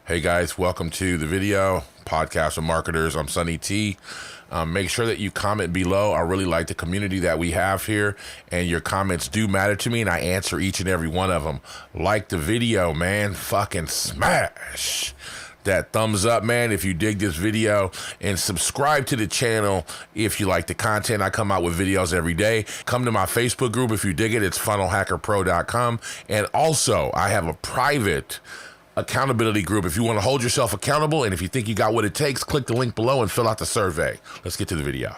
Hey guys, welcome to the video podcast with marketers. I'm Sonny T. Make sure that you comment below. I really like the community that we have here, and your comments do matter to me, and I answer each and every one of them. Like the video, man. Fucking smash that thumbs up, man, if you dig this video, and subscribe to the channel if you like the content. I come out with videos every day. Come to my Facebook group if you dig it. It's funnelhackerpro.com. And also, I have a private accountability group if you want to hold yourself accountable, and if you think you got what it takes, click the link below and fill out the survey. Let's get to the video.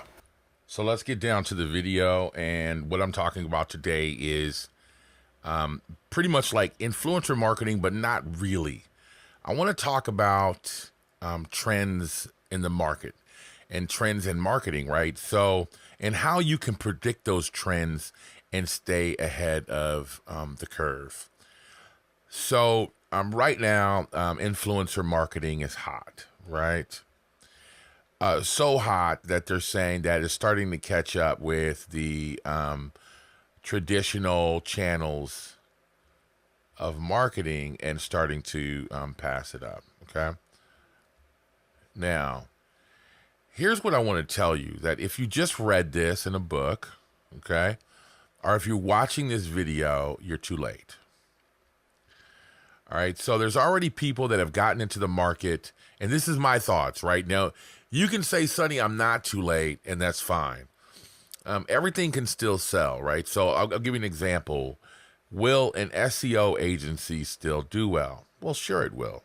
So let's get down to the video, and what I'm talking about today is pretty much like influencer marketing, but not really. I want to talk about trends in the market and trends in marketing, right? So, and how you can predict those trends and stay ahead of the curve. So, right now, influencer marketing is hot, right? So hot that they're saying that it's starting to catch up with the traditional channels of marketing and starting to pass it up, okay? Now, here's what I want to tell you, that if you just read this in a book, okay, or if you're watching this video, you're too late. All right, so there's already people that have gotten into the market, and this is my thoughts right now. You can say, Sonny, I'm not too late, and that's fine. Everything can still sell, right? So I'll give you an example. Will an SEO agency still do well? Well, sure it will.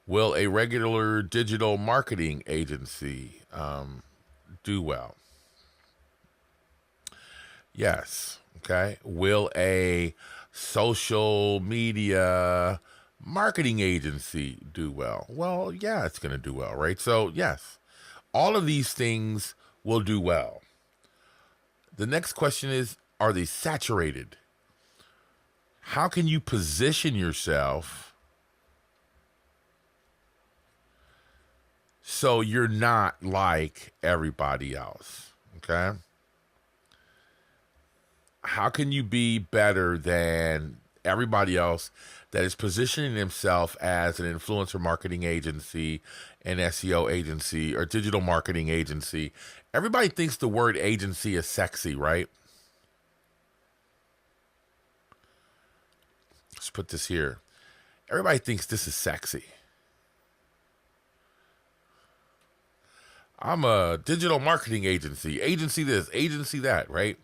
Will a regular digital marketing agency do well? Yes, okay. Will a social media marketing agency do well? Well, yeah, it's going to do well, right? So, yes, all of these things will do well. The next question is, are they saturated? How can you position yourself so you're not like everybody else, okay? How can you be better than everybody else that is positioning themselves as an influencer marketing agency, an SEO agency, or digital marketing agency? Everybody thinks the word agency is sexy, right? Let's put this here. Everybody thinks this is sexy. I'm a digital marketing agency, agency this, agency that, right?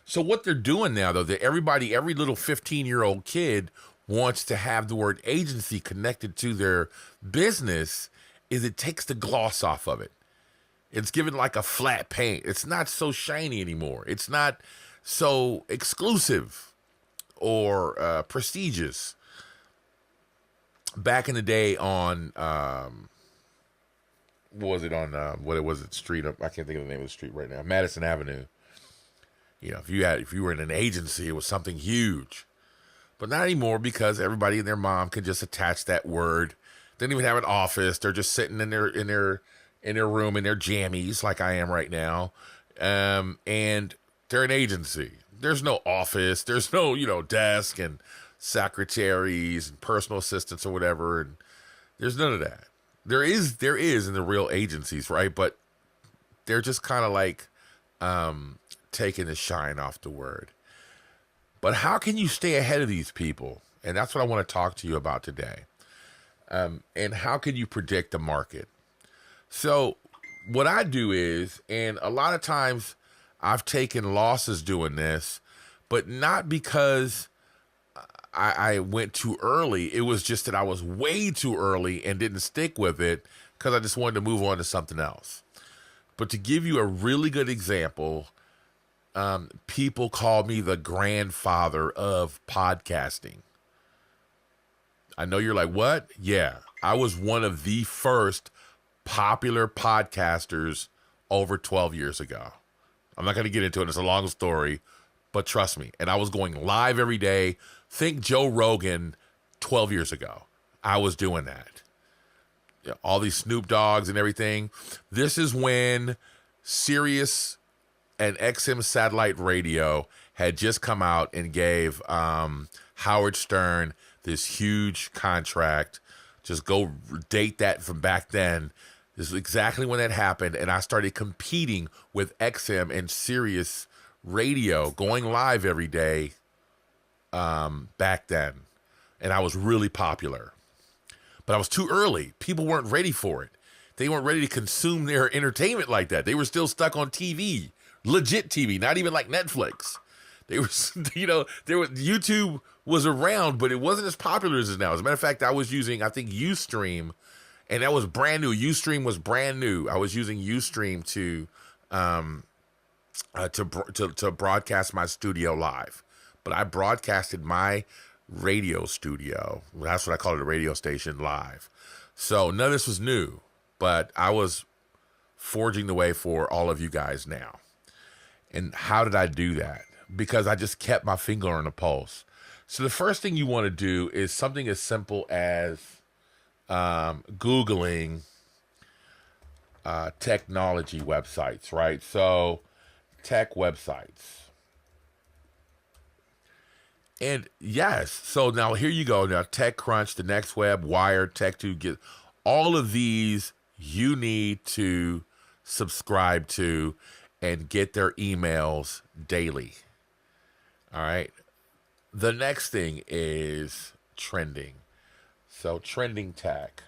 So what they're doing now, though, that everybody, every little 15-year-old kid wants to have the word agency connected to their business, is it takes the gloss off of it. It's given like a flat paint. It's not so shiny anymore. It's not so exclusive or prestigious. Back in the day on, what was it, street? I can't think of the name of the street right now. Madison Avenue. You know, if you were in an agency, it was something huge. But not anymore, because everybody and their mom can just attach that word. They don't even have an office. They're just sitting in their room in their jammies, like I am right now. And they're an agency. There's no office. There's no, desk and secretaries and personal assistants or whatever. And there's none of that. There is in the real agencies, right? But they're just kind of like taking the shine off the word. But how can you stay ahead of these people? And that's what I want to talk to you about today. And how can you predict the market? So what I do is, and a lot of times I've taken losses doing this, but not because I went too early. It was just that I was way too early and didn't stick with it because I just wanted to move on to something else. But to give you a really good example, people call me the grandfather of podcasting. I know you're like, what? Yeah, I was one of the first popular podcasters over 12 years ago. I'm not going to get into it. It's a long story, but trust me. And I was going live every day. Think Joe Rogan 12 years ago. I was doing that. Yeah, all these Snoop Dogs and everything. This is when Sirius and XM satellite radio had just come out and gave Howard Stern this huge contract Just go date that from back then. This is exactly when that happened. And I started competing with XM and Sirius radio, going live every day back then. And I was really popular. But I was too early. People weren't ready for it. They weren't ready to consume their entertainment like that. They were still stuck on TV, legit TV, not even like Netflix. They were, YouTube was around, but it wasn't as popular as it is now. As a matter of fact, I was using, I think, Ustream, and that was brand new. Ustream was brand new. I was using Ustream to broadcast my studio live, but I broadcasted my radio studio. That's what I call it, a radio station, live. So none of this was new, but I was forging the way for all of you guys now. And how did I do that? Because I just kept my finger on the pulse. So the first thing you want to do is something as simple as Googling technology websites, right? So tech websites. And yes, so now here you go. Now TechCrunch, The Next Web, Wired, Tech2, get all of these you need to subscribe to and get their emails daily. All right. The next thing is trending. So trending tech,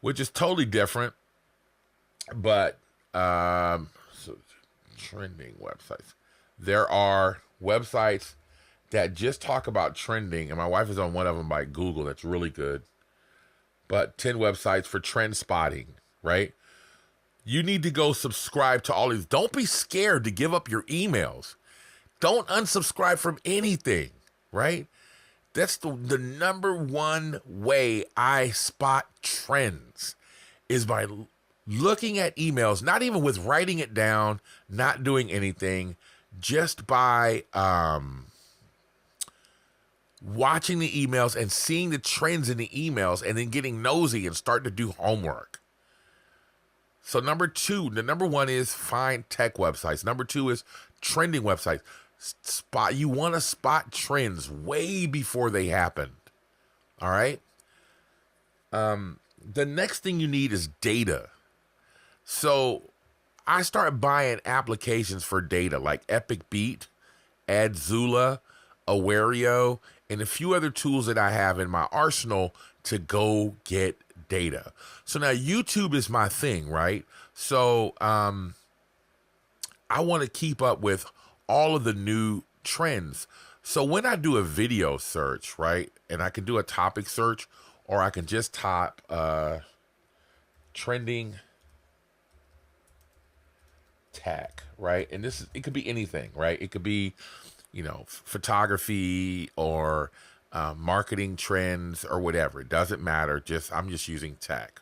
which is totally different, but so trending websites. There are websites that just talk about trending, and my wife is on one of them by Google that's really good. But 10 websites for trend spotting, right? You need to go subscribe to all these. Don't be scared to give up your emails. Don't unsubscribe from anything, right? That's the number one way I spot trends is by looking at emails, not even with writing it down, not doing anything, just by watching the emails and seeing the trends in the emails and then getting nosy and start to do homework. So number one is find tech websites. Number two is trending websites. You want to spot trends way before they happened. All right. The next thing you need is data. So I started buying applications for data like Epic Beat, Adzula, Awario, and a few other tools that I have in my arsenal to go get data. So now YouTube is my thing, right? So I want to keep up with all of the new trends. So when I do a video search, right, and I can do a topic search, or I can just type trending tech, right? And it could be anything, right? It could be, photography or marketing trends or whatever. It doesn't matter. I'm just using tech.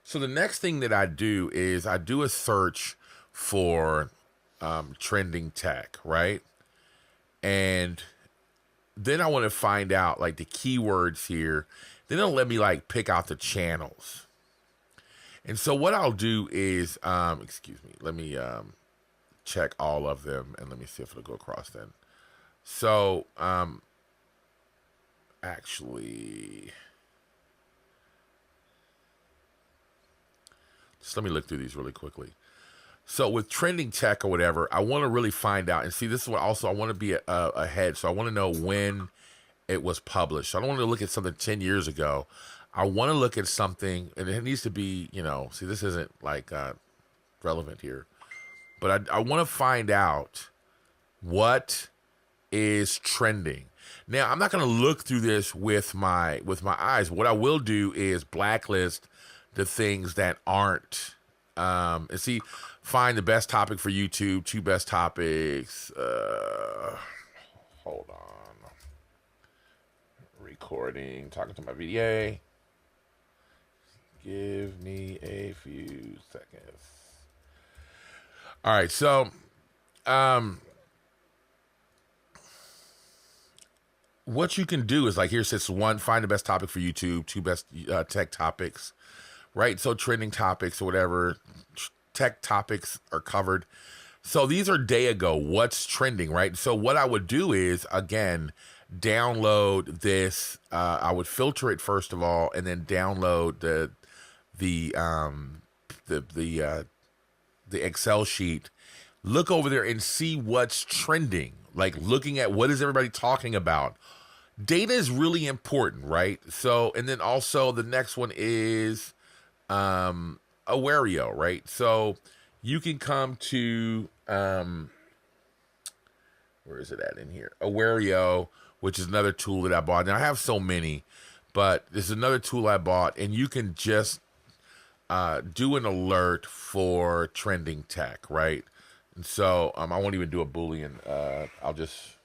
So the next thing that I do is I do a search for trending tech, right? And then I want to find out like the keywords here. Then it'll let me like pick out the channels. And so what I'll do is, let me check all of them and let me see if it'll go across then. So actually, just let me look through these really quickly. So with trending tech or whatever, I want to really find out and see. This is what also I want to be ahead. So I want to know when it was published. So I don't want to look at something 10 years ago. I want to look at something, and it needs to be, see, this isn't like relevant here, but I want to find out what is trending. Now, I'm not going to look through this with my eyes. What I will do is blacklist the things that aren't. And see, find the best topic for YouTube, 2 best topics. Hold on. Recording, talking to my VA. Give me a few seconds. All right, so what you can do is like here it says 1, find the best topic for YouTube, 2 best tech topics. Right, so trending topics or whatever, tech topics are covered. So these are day ago, what's trending, right? So what I would do is, again, download this. I would filter it first of all, and then download the Excel sheet. Look over there and see what's trending. Like looking at what is everybody talking about. Data is really important, right? So, and then also the next one is Awario, right? So you can come to where is it at in here? Awario, which is another tool that I bought. Now I have so many, but this is another tool I bought, and you can just do an alert for trending tech, right? And so I won't even do a Boolean. I'll just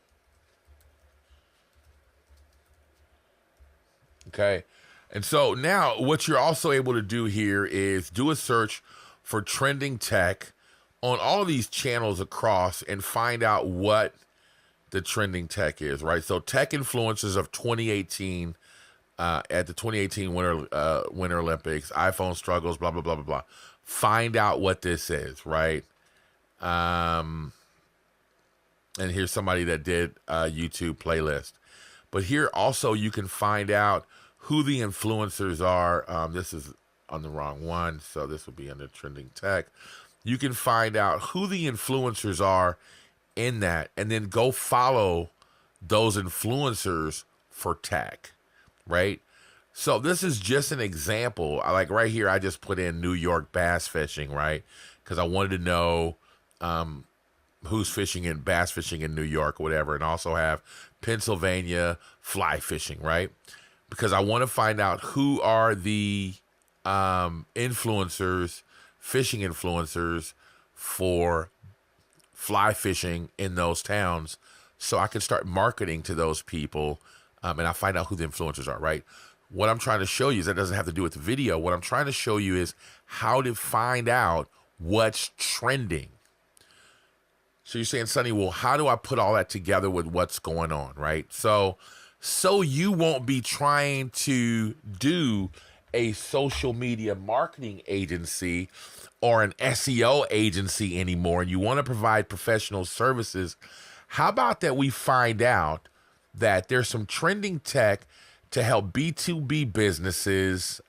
okay. And so now what you're also able to do here is do a search for trending tech on all of these channels across and find out what the trending tech is, right? So tech influencers of 2018 at the 2018 Winter Olympics, iPhone struggles, blah, blah, blah, blah, blah. Find out what this is, right? And here's somebody that did a YouTube playlist. But here also you can find out who the influencers are. This is on the wrong one, so this will be under trending tech. You can find out who the influencers are in that, and then go follow those influencers for tech, right? So this is just an example. Like right here, I just put in New York bass fishing, right? Because I wanted to know who's fishing in bass fishing in New York or whatever, and also have Pennsylvania fly fishing, right? Because I want to find out who are the influencers, fishing influencers for fly fishing in those towns, so I can start marketing to those people, and I find out who the influencers are, right? What I'm trying to show you is that doesn't have to do with the video. What I'm trying to show you is how to find out what's trending. So you're saying, Sonny, well, how do I put all that together with what's going on, right? So you won't be trying to do a social media marketing agency or an SEO agency anymore, and you want to provide professional services. How about that we find out that there's some trending tech to help B2B businesses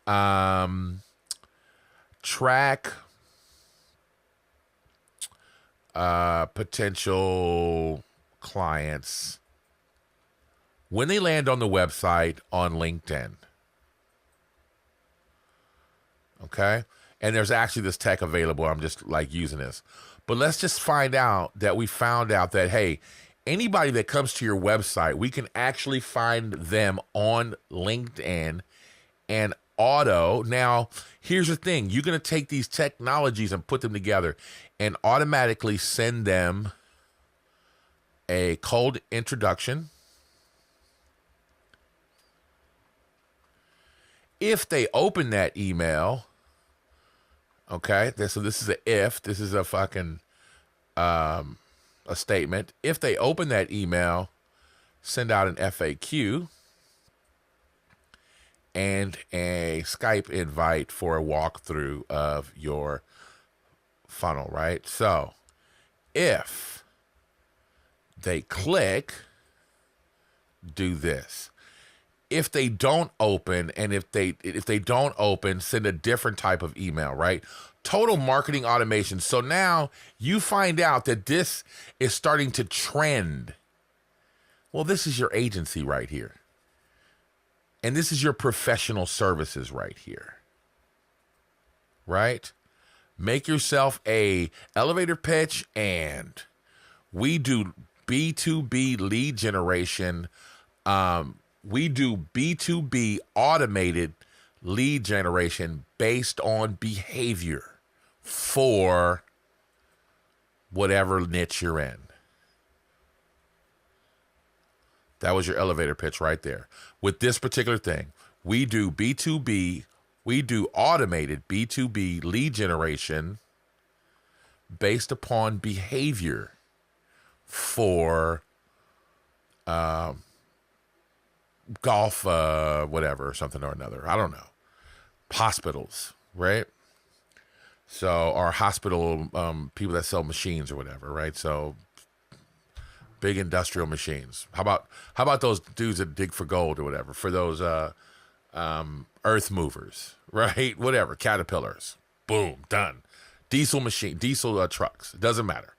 track potential clients when they land on the website on LinkedIn. Okay? And there's actually this tech available. I'm just like using this. But let's just find out that we found out that, hey, anybody that comes to your website, we can actually find them on LinkedIn and auto. Now, here's the thing. You're going to take these technologies and put them together and automatically send them a cold introduction. If they open that email, okay, so this is a if, this is a fucking a statement. If they open that email, send out an FAQ and a Skype invite for a walkthrough of your funnel, right? So if they click, do this. If they don't open, and if they don't open, send a different type of email, right? Total marketing automation. So now you find out that this is starting to trend. Well, this is your agency right here. And this is your professional services right here. Right? Make yourself a elevator pitch, and we do B2B lead generation. We do B2B automated lead generation based on behavior for whatever niche you're in. That was your elevator pitch right there. With this particular thing, we do B2B, we do automated B2B lead generation based upon behavior for golf, whatever, or something or another. I don't know. Hospitals, right? So, or hospital people that sell machines or whatever, right? So big industrial machines. How about those dudes that dig for gold or whatever, for those earth movers, right? Whatever, caterpillars. Boom, done. Diesel trucks. It doesn't matter.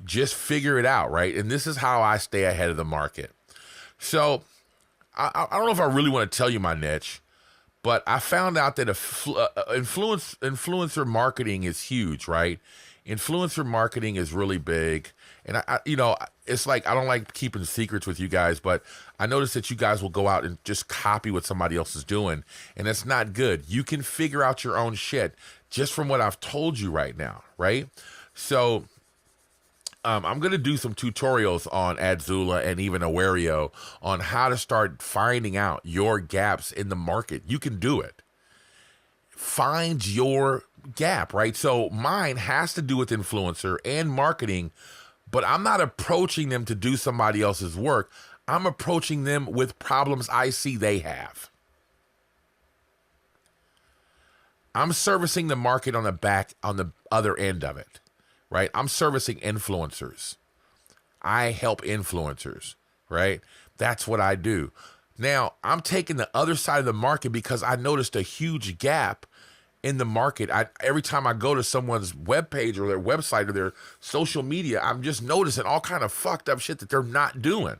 Just figure it out, right? And this is how I stay ahead of the market. So I don't know if I really want to tell you my niche, but I found out that influencer marketing is huge, right? Influencer marketing is really big. And it's like, I don't like keeping secrets with you guys, but I noticed that you guys will go out and just copy what somebody else is doing. And that's not good. You can figure out your own shit just from what I've told you right now, right? So I'm going to do some tutorials on Adzula and even Awario on how to start finding out your gaps in the market. You can do it. Find your gap, right? So mine has to do with influencer and marketing, but I'm not approaching them to do somebody else's work. I'm approaching them with problems I see they have. I'm servicing the market on the other end of it, right? I'm servicing influencers. I help influencers, right? That's what I do. Now, I'm taking the other side of the market because I noticed a huge gap in the market. Every time I go to someone's webpage or their website or their social media, I'm just noticing all kind of fucked up shit that they're not doing.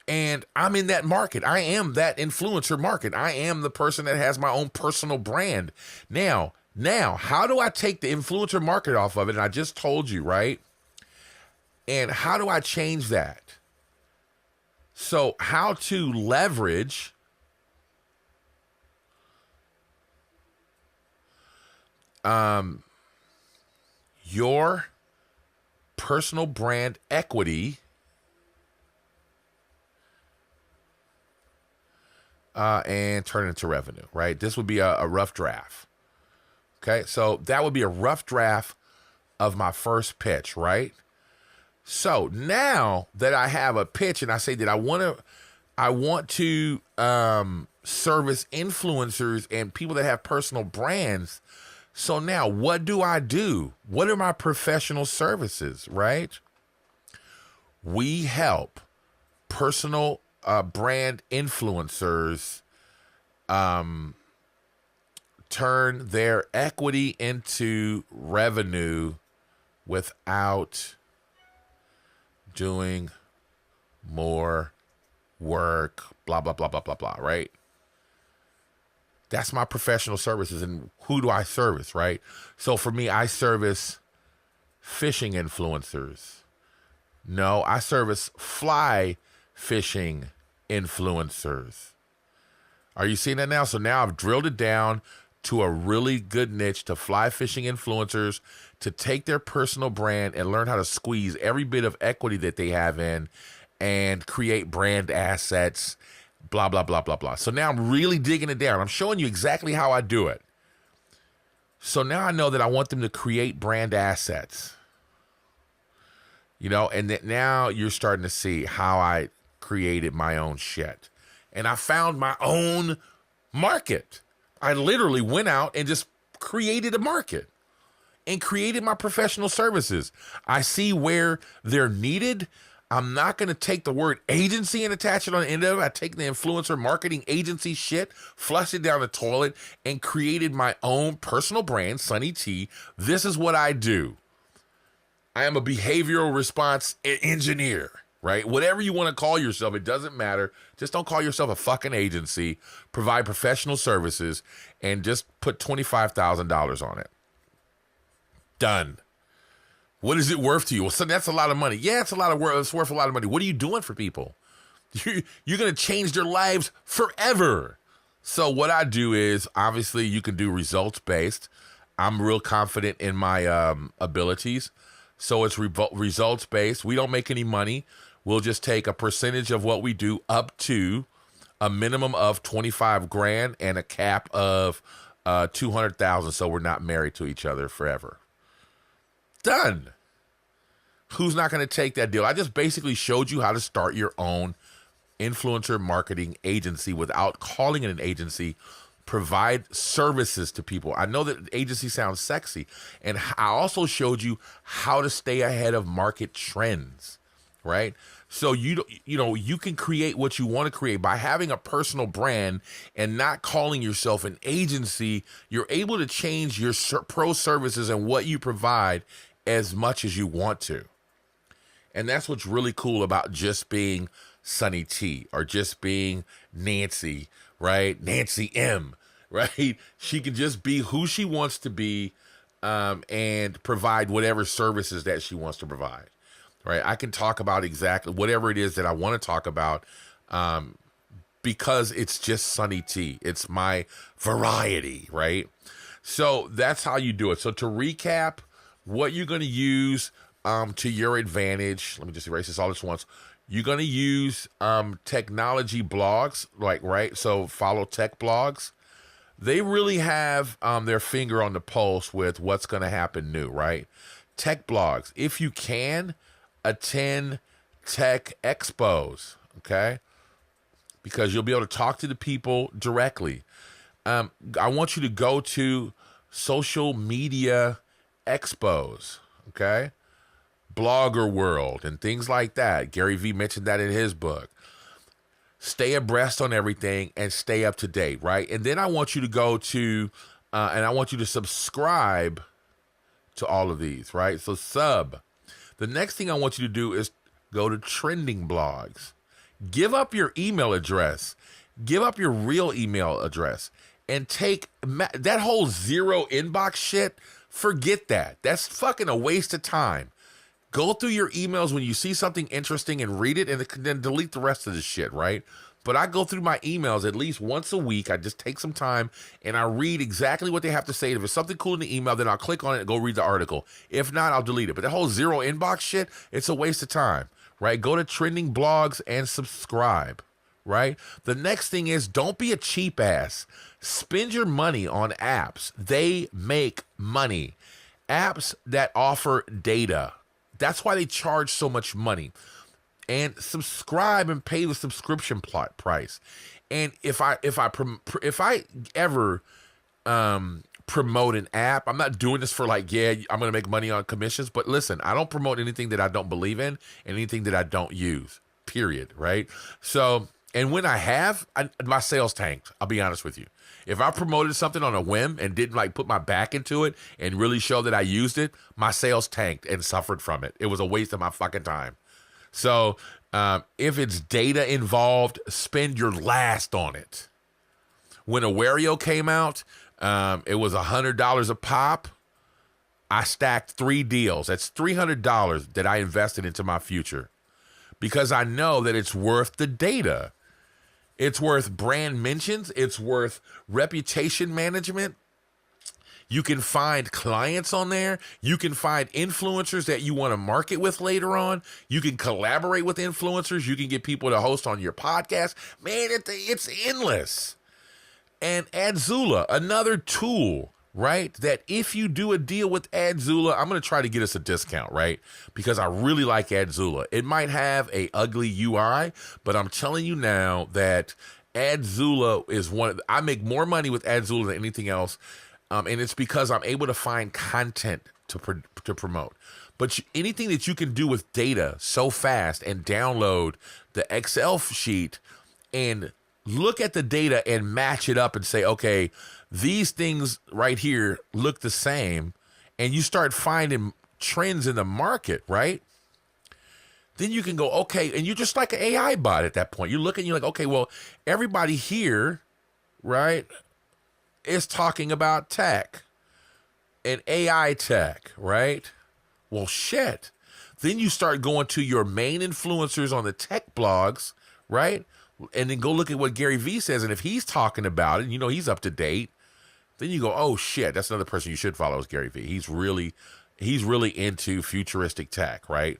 And I'm in that market. I am that influencer market. I am the person that has my own personal brand. Now, how do I take the influencer market off of it? And I just told you, right? And how do I change that? So how to leverage your personal brand equity and turn it into revenue, right? This would be a rough draft. Okay, so that would be a rough draft of my first pitch, right? So now that I have a pitch and I say that I want to service influencers and people that have personal brands. So now what do I do? What are my professional services, right? We help personal brand influencers turn their equity into revenue without doing more work, blah, blah, blah, blah, blah, blah, right? That's my professional services. And who do I service, right? So for me, I service fishing influencers. No, I service fly fishing influencers. Are you seeing that now? So now I've drilled it down to a really good niche to fly fishing influencers to take their personal brand and learn how to squeeze every bit of equity that they have in and create brand assets, blah, blah, blah, blah, blah. So now I'm really digging it down. I'm showing you exactly how I do it. So now I know that I want them to create brand assets, and that now you're starting to see how I created my own shit. And I found my own market. I literally went out and just created a market and created my professional services. I see where they're needed. I'm not going to take the word agency and attach it on the end of it. I take the influencer marketing agency shit, flush it down the toilet, and created my own personal brand, Sonny T. This is what I do. I am a behavioral response engineer, right? Whatever you want to call yourself, it doesn't matter. Just don't call yourself a fucking agency. Provide professional services and just put $25,000 on it. Done. What is it worth to you? Well, so that's a lot of money. Yeah, it's a lot of work. It's worth a lot of money. What are you doing for people? You're going to change their lives forever. So what I do is, obviously, you can do results-based. I'm real confident in my abilities. So it's results-based. We don't make any money. We'll just take a percentage of what we do up to a minimum of 25 grand and a cap of 200,000. So we're not married to each other forever. Done. Who's not going to take that deal? I just basically showed you how to start your own influencer marketing agency without calling it an agency. Provide services to people. I know that agency sounds sexy. And I also showed you how to stay ahead of market trends, right? So you can create what you want to create by having a personal brand and not calling yourself an agency. You're able to change your pro services and what you provide as much as you want to. And that's what's really cool about just being Sonny T or just being Nancy, right? Nancy M, right? She can just be who she wants to be, and provide whatever services that she wants to provide, right? I can talk about exactly whatever it is that I want to talk about, because it's just Sonny T. It's my variety, right? So that's how you do it. So to recap, what you're going to use to your advantage, let me just erase this all at once. You're going to use technology blogs, like, right? So follow tech blogs. They really have their finger on the pulse with what's going to happen new, right? Tech blogs. If you can, attend tech expos, okay? Because you'll be able to talk to the people directly. I want you to go to social media expos, okay? Blogger World and things like that. Gary Vee mentioned that in his book. Stay abreast on everything and stay up to date, right? And then I want you to go to, and I want you to subscribe to all of these, right? So sub. The next thing I want you to do is go to trending blogs. Give up your email address. Give up your real email address and take that whole zero inbox shit. Forget that. That's fucking a waste of time. Go through your emails when you see something interesting and read it, and then delete the rest of the shit, right? But I go through my emails at least once a week. I just take some time and I read exactly what they have to say. If it's something cool in the email, then I'll click on it and go read the article. If not, I'll delete it. But the whole zero inbox shit, it's a waste of time, right? Go to trending blogs and subscribe, right? The next thing is, don't be a cheap ass. Spend your money on apps. They make money. Apps that offer data. That's why they charge so much money. And subscribe and pay the subscription price. And if I ever promote an app, I'm not doing this for like, yeah, I'm going to make money on commissions. But listen, I don't promote anything that I don't believe in and anything that I don't use, period, right? So, and when I have, my sales tanked, I'll be honest with you. If I promoted something on a whim and didn't like put my back into it and really show that I used it, my sales tanked and suffered from it. It was a waste of my fucking time. So if it's data involved, spend your last on it. When Awario came out, it was $100 a pop. I stacked 3 deals. That's $300 that I invested into my future because I know that it's worth the data. It's worth brand mentions. It's worth reputation management. You can find clients on there. You can find influencers that you want to market with later on. You can collaborate with influencers. You can get people to host on your podcast. Man, it's endless. And Adzula, another tool, right? That if you do a deal with Adzula, I'm going to try to get us a discount, right? Because I really like Adzula. It might have a ugly UI, but I'm telling you now that Adzula is I make more money with Adzula than anything else. And it's because I'm able to find content to promote. But anything that you can do with data so fast and download the Excel sheet and look at the data and match it up and say, okay, these things right here look the same, and you start finding trends in the market, right? Then you can go, okay, and you're just like an AI bot at that point. You look and you're like, okay, well, everybody here, right, is talking about tech and AI tech, right? Well, shit. Then you start going to your main influencers on the tech blogs, right? And then go look at what Gary Vee says. And if he's talking about it, you know, he's up to date. Then you go, oh shit, that's another person you should follow is Gary Vee. He's really into futuristic tech, right?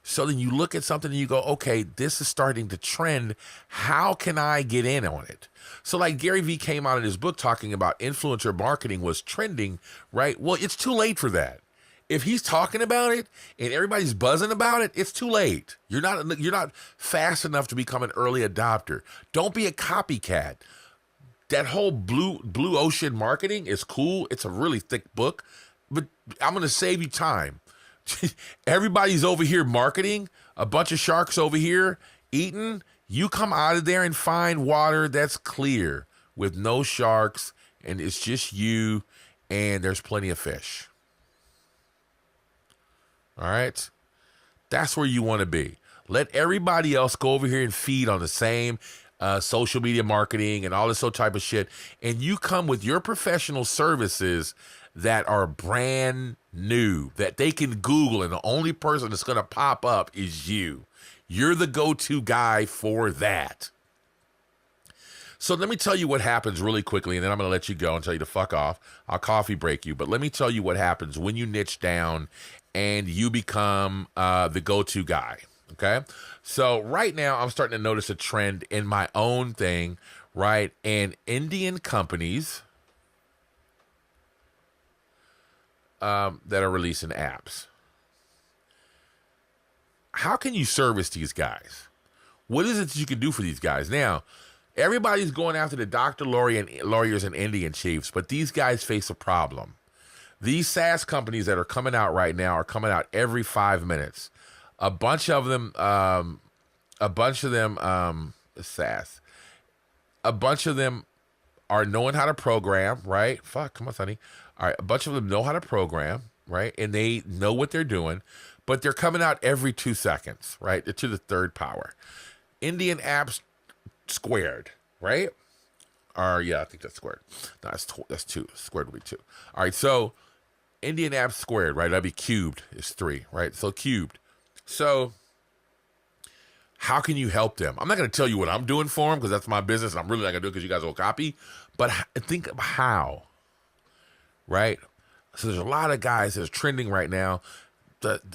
So then you look at something and you go, okay, this is starting to trend. How can I get in on it? So like Gary Vee came out in his book talking about influencer marketing was trending, right? Well, it's too late for that. If he's talking about it and everybody's buzzing about it, it's too late. You're not fast enough to become an early adopter. Don't be a copycat. That whole blue ocean marketing is cool. It's a really thick book, but I'm going to save you time. Everybody's over here marketing a bunch of sharks over here eating. You come out of there and find water that's clear with no sharks, and it's just you, and there's plenty of fish. All right? That's where you want to be. Let everybody else go over here and feed on the same social media marketing and all this other type of shit, and you come with your professional services that are brand new, that they can Google, and the only person that's going to pop up is you. You're the go-to guy for that. So let me tell you what happens really quickly, and then I'm going to let you go and tell you to fuck off. I'll coffee break you, but let me tell you what happens when you niche down and you become the go-to guy, okay? So right now, I'm starting to notice a trend in my own thing, right? And Indian companies that are releasing apps. How can you service these guys? What is it that you can do for these guys? Now, everybody's going after the Dr. Lawyers and Indian chiefs, but these guys face a problem. These SaaS companies that are coming out right now are coming out every 5 minutes. A bunch of them SaaS. A bunch of them are knowing how to program, right? Fuck, come on, Sonny. All right, a bunch of them know how to program, right? And they know what they're doing, but they're coming out every 2 seconds, right? They're to the third power. Indian apps squared, right? Or yeah, I think that's squared. No, that's 2. Squared will be 2. All right, so Indian apps squared, right? That'd be cubed is 3, right? So cubed. So how can you help them? I'm not going to tell you what I'm doing for them because that's my business. And I'm really not going to do it because you guys will copy. But think of how, right? So there's a lot of guys that's trending right now.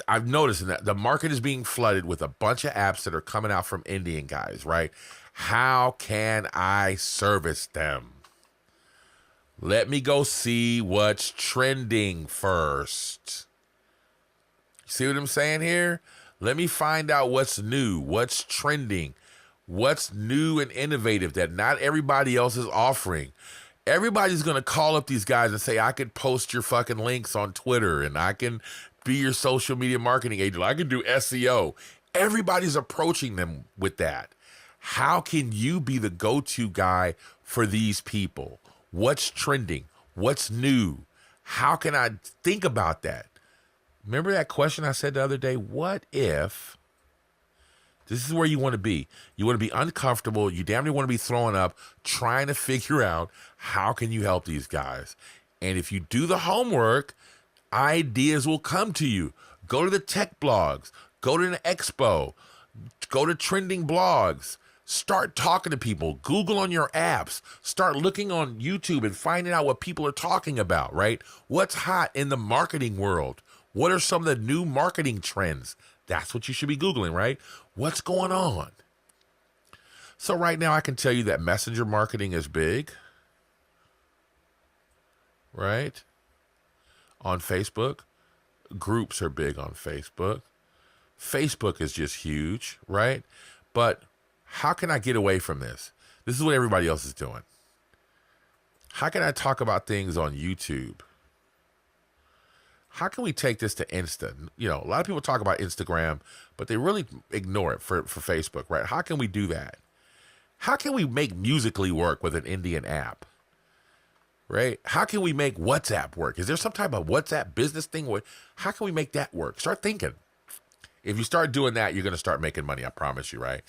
I've noticed that the market is being flooded with a bunch of apps that are coming out from Indian guys, right? How can I service them? Let me go see what's trending first. See what I'm saying here? Let me find out what's new, what's trending, what's new and innovative that not everybody else is offering. Everybody's going to call up these guys and say, I could post your fucking links on Twitter and I can be your social media marketing agent. I can do SEO. Everybody's approaching them with that. How can you be the go-to guy for these people? What's trending? What's new? How can I think about that? Remember that question I said the other day? What if, this is where you want to be. You want to be uncomfortable. You damn near want to be throwing up, trying to figure out how can you help these guys. And if you do the homework, ideas will come to you. Go to the tech blogs. Go to an expo. Go to trending blogs. Start talking to people. Google on your apps. Start looking on YouTube and finding out what people are talking about, right? What's hot in the marketing world? What are some of the new marketing trends? That's what you should be Googling, right? What's going on? So right now I can tell you that messenger marketing is big, right? On Facebook. Groups are big on Facebook. Facebook is just huge, right? But how can I get away from this? This is what everybody else is doing. How can I talk about things on YouTube? How can we take this to Insta? You know, a lot of people talk about Instagram, but they really ignore it for Facebook, right? How can we do that? How can we make Musical.ly work with an Indian app, right? How can we make WhatsApp work? Is there some type of WhatsApp business thing? How can we make that work? Start thinking. If you start doing that, you're going to start making money. I promise you, right?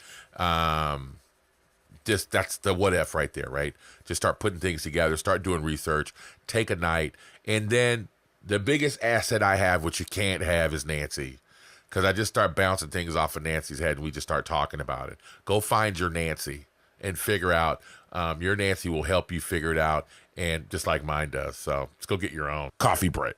That's the what if right there, right? Just start putting things together, start doing research, take a night, and then the biggest asset I have, which you can't have, is Nancy. Because I just start bouncing things off of Nancy's head and we just start talking about it. Go find your Nancy and figure out. Your Nancy will help you figure it out, and just like mine does. So let's go get your own coffee break.